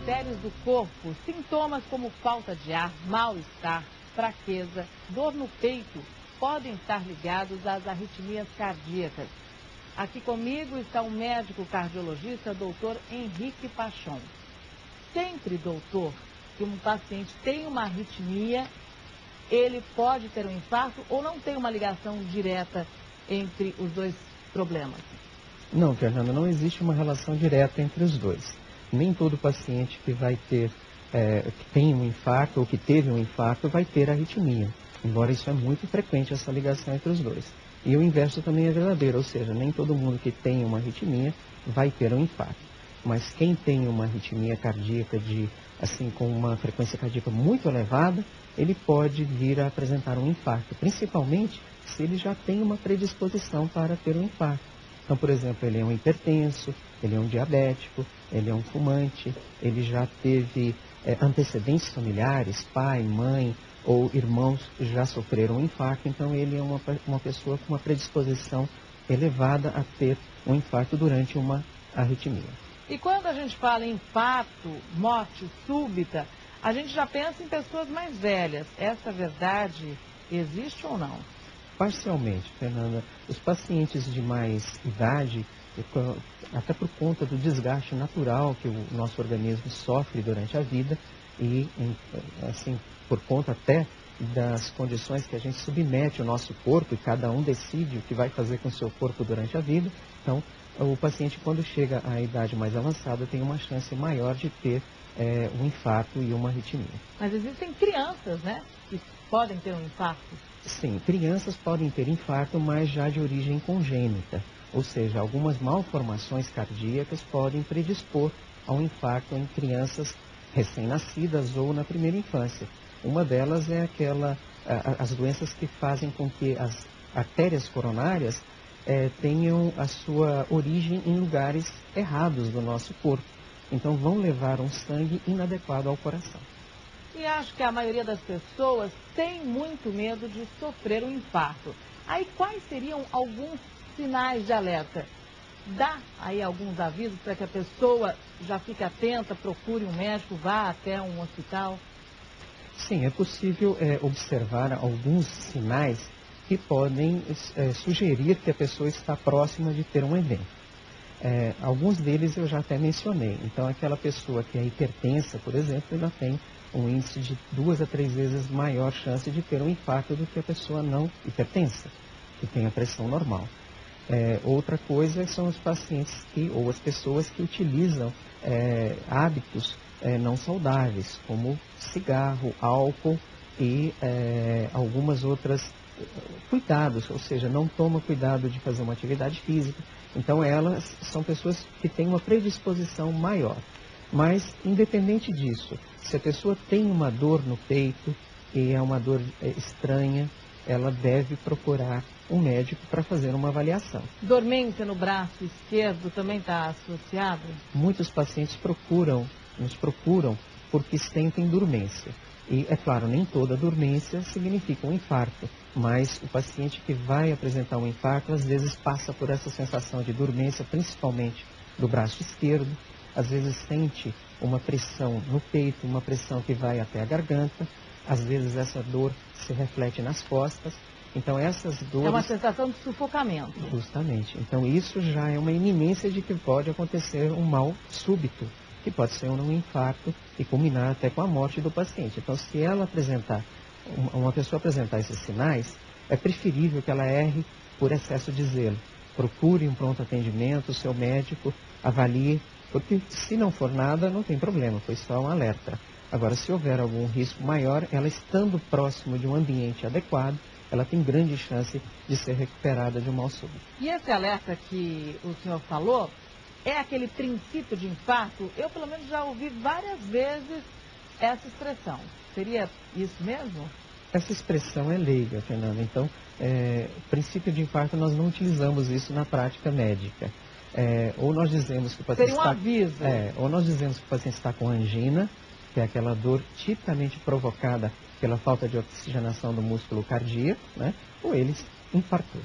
artérias do corpo, sintomas como falta de ar, mal-estar, fraqueza, dor no peito, podem estar ligados às arritmias cardíacas. Aqui comigo está o médico cardiologista, doutor Henrique Pachon. Sempre, doutor, que um paciente tem uma arritmia, ele pode ter um infarto ou não tem uma ligação direta entre os dois problemas? Não, Fernanda, não existe uma relação direta entre os dois. Nem todo paciente que vai ter, que tem um infarto ou que teve um infarto vai ter arritmia. Embora isso é muito frequente, essa ligação entre os dois. E o inverso também é verdadeiro, ou seja, nem todo mundo que tem uma arritmia vai ter um infarto. Mas quem tem uma arritmia cardíaca com uma frequência cardíaca muito elevada, ele pode vir a apresentar um infarto, principalmente se ele já tem uma predisposição para ter um infarto. Então, por exemplo, ele é um hipertenso, ele é um diabético, ele é um fumante, ele já teve antecedentes familiares, pai, mãe ou irmãos já sofreram um infarto, então ele é uma pessoa com uma predisposição elevada a ter um infarto durante uma arritmia. E quando a gente fala em infarto, morte súbita, a gente já pensa em pessoas mais velhas. Essa verdade existe ou não? Parcialmente, Fernanda. Os pacientes de mais idade, até por conta do desgaste natural que o nosso organismo sofre durante a vida e, assim, por conta até das condições que a gente submete o nosso corpo e cada um decide o que vai fazer com o seu corpo durante a vida. Então, o paciente, quando chega à idade mais avançada, tem uma chance maior de ter um infarto e uma arritmia. Mas existem crianças, né, que podem ter um infarto? Sim, crianças podem ter infarto, mas já de origem congênita. Ou seja, algumas malformações cardíacas podem predispor ao infarto em crianças recém-nascidas ou na primeira infância. Uma delas é as doenças que fazem com que as artérias coronárias tenham a sua origem em lugares errados do nosso corpo. Então vão levar um sangue inadequado ao coração. E acho que a maioria das pessoas tem muito medo de sofrer um infarto. Aí quais seriam alguns sinais de alerta? Dá aí alguns avisos para que a pessoa já fique atenta, procure um médico, vá até um hospital? Sim, é possível observar alguns sinais que podem sugerir que a pessoa está próxima de ter um evento. Alguns deles eu já até mencionei. Então, aquela pessoa que é hipertensa, por exemplo, ela tem um índice de 2 a 3 vezes maior chance de ter um infarto do que a pessoa não hipertensa, que tem a pressão normal. Outra coisa são os pacientes ou as pessoas que utilizam hábitos não saudáveis, como cigarro, álcool e algumas outras cuidados, ou seja, não toma cuidado de fazer uma atividade física. Então elas são pessoas que têm uma predisposição maior. Mas, independente disso, se a pessoa tem uma dor no peito e é uma dor estranha, ela deve procurar um médico para fazer uma avaliação. Dormência no braço esquerdo também está associado? Muitos pacientes nos procuram porque sentem dormência. E, é claro, nem toda dormência significa um infarto, mas o paciente que vai apresentar um infarto, às vezes passa por essa sensação de dormência, principalmente do braço esquerdo, às vezes sente uma pressão no peito, uma pressão que vai até a garganta, às vezes essa dor se reflete nas costas. Então essas dores... É uma sensação de sufocamento. Justamente. Então isso já é uma iminência de que pode acontecer um mal súbito, que pode ser um infarto e culminar até com a morte do paciente. Então se ela uma pessoa apresentar esses sinais, é preferível que ela erre por excesso de zelo. Procure um pronto atendimento, o seu médico avalie, porque se não for nada, não tem problema, foi só um alerta. Agora, se houver algum risco maior, ela estando próximo de um ambiente adequado, ela tem grande chance de ser recuperada de um mal súbito. E esse alerta que o senhor falou, é aquele princípio de infarto? Eu, pelo menos, já ouvi várias vezes essa expressão. Seria isso mesmo? Essa expressão é leiga, Fernanda. Então, princípio de infarto, nós não utilizamos isso na prática médica. Ou nós dizemos que o paciente seria um aviso. Ou nós dizemos que o paciente está com angina, que é aquela dor tipicamente provocada pela falta de oxigenação do músculo cardíaco, né? Ou ele infartou.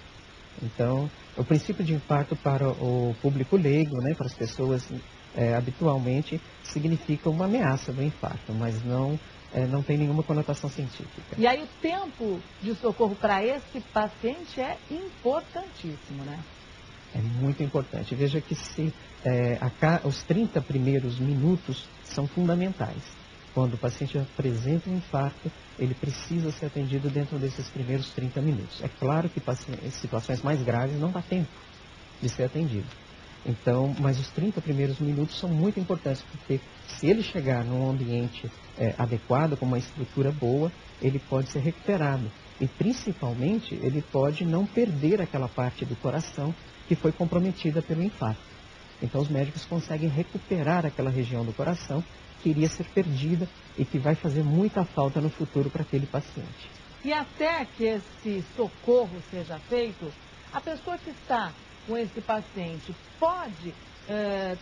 Então, o princípio de infarto para o público leigo, né, para as pessoas habitualmente significa uma ameaça do infarto, mas não tem nenhuma conotação científica. E aí o tempo de socorro para esse paciente é importantíssimo, né? É muito importante. Veja que os 30 primeiros minutos são fundamentais. Quando o paciente apresenta um infarto, ele precisa ser atendido dentro desses primeiros 30 minutos. É claro que em situações mais graves não dá tempo de ser atendido. Então, mas os 30 primeiros minutos são muito importantes, porque se ele chegar num ambiente adequado, com uma estrutura boa, ele pode ser recuperado. E, principalmente, ele pode não perder aquela parte do coração que foi comprometida pelo infarto. Então, os médicos conseguem recuperar aquela região do coração que iria ser perdida e que vai fazer muita falta no futuro para aquele paciente. E até que esse socorro seja feito, a pessoa que está com esse paciente pode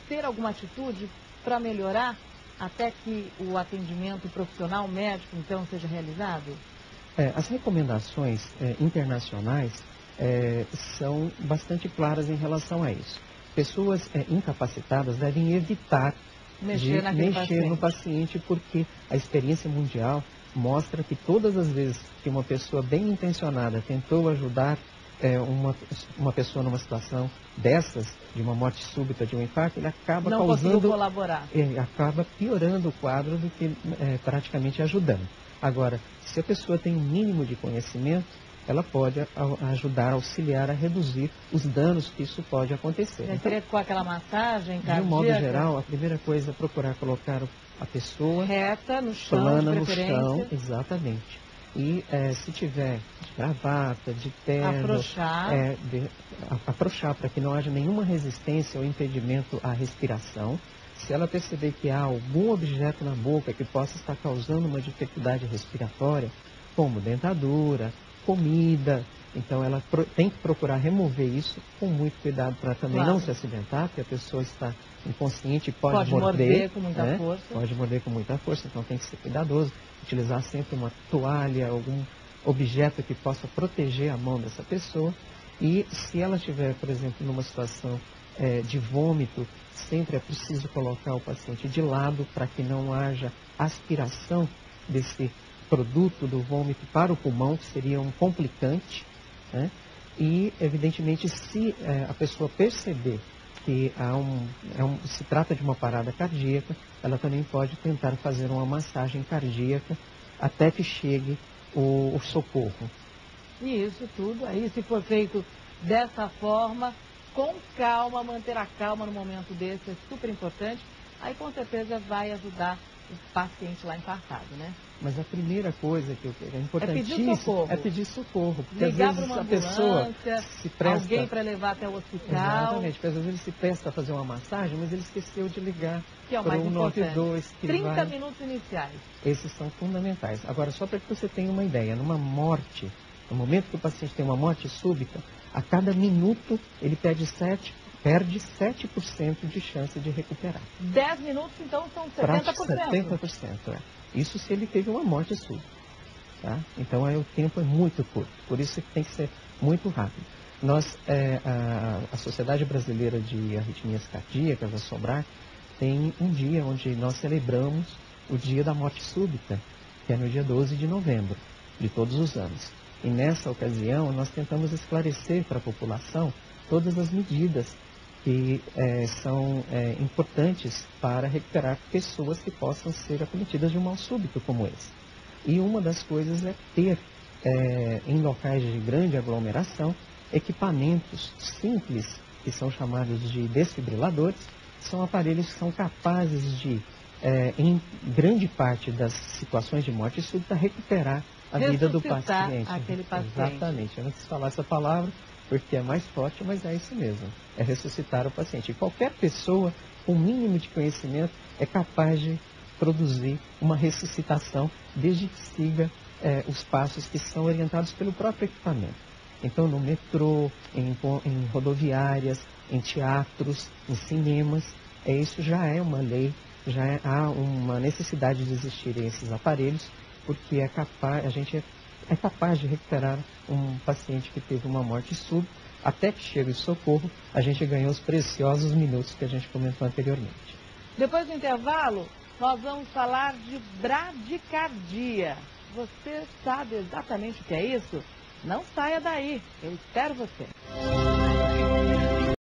ter alguma atitude para melhorar até que o atendimento profissional médico, então, seja realizado? As recomendações internacionais são bastante claras em relação a isso. Pessoas incapacitadas devem evitar mexer no paciente, porque a experiência mundial mostra que todas as vezes que uma pessoa bem intencionada tentou ajudar uma pessoa numa situação dessas, de uma morte súbita, de um infarto, ele acaba não conseguiu colaborar. Acaba piorando o quadro do que praticamente ajudando. Agora, se a pessoa tem um mínimo de conhecimento, ela pode ajudar, auxiliar a reduzir os danos que isso pode acontecer. Seria com aquela massagem cardíaca? De um modo geral, a primeira coisa é procurar colocar a pessoa reta, no chão, plana de no preferência. chão, exatamente. E se tiver de gravata, de terno, afrouxar para que não haja nenhuma resistência ou impedimento à respiração. Se ela perceber que há algum objeto na boca que possa estar causando uma dificuldade respiratória, como dentadura, comida, então ela tem que procurar remover isso com muito cuidado para também não se acidentar, porque a pessoa está inconsciente e pode morder com muita força. Pode morder com muita força, então tem que ser cuidadoso, utilizar sempre uma toalha, algum objeto que possa proteger a mão dessa pessoa. E se ela estiver, por exemplo, numa situação de vômito, sempre é preciso colocar o paciente de lado para que não haja aspiração desse produto do vômito para o pulmão, que seria um complicante, né? E, evidentemente, se a pessoa perceber que se trata de uma parada cardíaca, ela também pode tentar fazer uma massagem cardíaca até que chegue o socorro. E isso tudo aí, se for feito dessa forma, com calma, manter a calma no momento desse é super importante, aí com certeza vai ajudar o paciente lá infartado, né? Mas a primeira coisa que é importantíssimo é pedir socorro. Porque ligar às vezes para uma a pessoa se presta... alguém para levar até o hospital. Exatamente, porque às vezes ele se presta a fazer uma massagem, mas ele esqueceu de ligar que é o para mais o 192. 30 minutos iniciais. Esses são fundamentais. Agora, só para que você tenha uma ideia, numa morte, no momento que o paciente tem uma morte súbita, a cada minuto ele perde 7% de chance de recuperar. 10 minutos, então, são 70%. 70%, Isso se ele teve uma morte súbita. Tá? Então, o tempo é muito curto. Por isso que tem que ser muito rápido. A Sociedade Brasileira de Arritmias Cardíacas, a SOBRAC, tem um dia onde nós celebramos o Dia da Morte Súbita, que é no dia 12 de novembro de todos os anos. E nessa ocasião, nós tentamos esclarecer para a população todas as medidas que são importantes para recuperar pessoas que possam ser acometidas de um mal súbito como esse. E uma das coisas é ter, em locais de grande aglomeração, equipamentos simples, que são chamados de desfibriladores, são aparelhos que são capazes de, em grande parte das situações de morte súbita, recuperar a vida do paciente. Aquele paciente. Exatamente, eu não quis falar essa palavra, porque é mais forte, mas é isso mesmo, é ressuscitar o paciente. E qualquer pessoa com o mínimo de conhecimento é capaz de produzir uma ressuscitação, desde que siga os passos que são orientados pelo próprio equipamento. Então, no metrô, em rodoviárias, em teatros, em cinemas, isso já é uma lei, há uma necessidade de existirem esses aparelhos, porque a gente é capaz de recuperar um paciente que teve uma morte súbita, até que chegue o socorro, a gente ganhou os preciosos minutos que a gente comentou anteriormente. Depois do intervalo, nós vamos falar de bradicardia. Você sabe exatamente o que é isso? Não saia daí, eu espero você.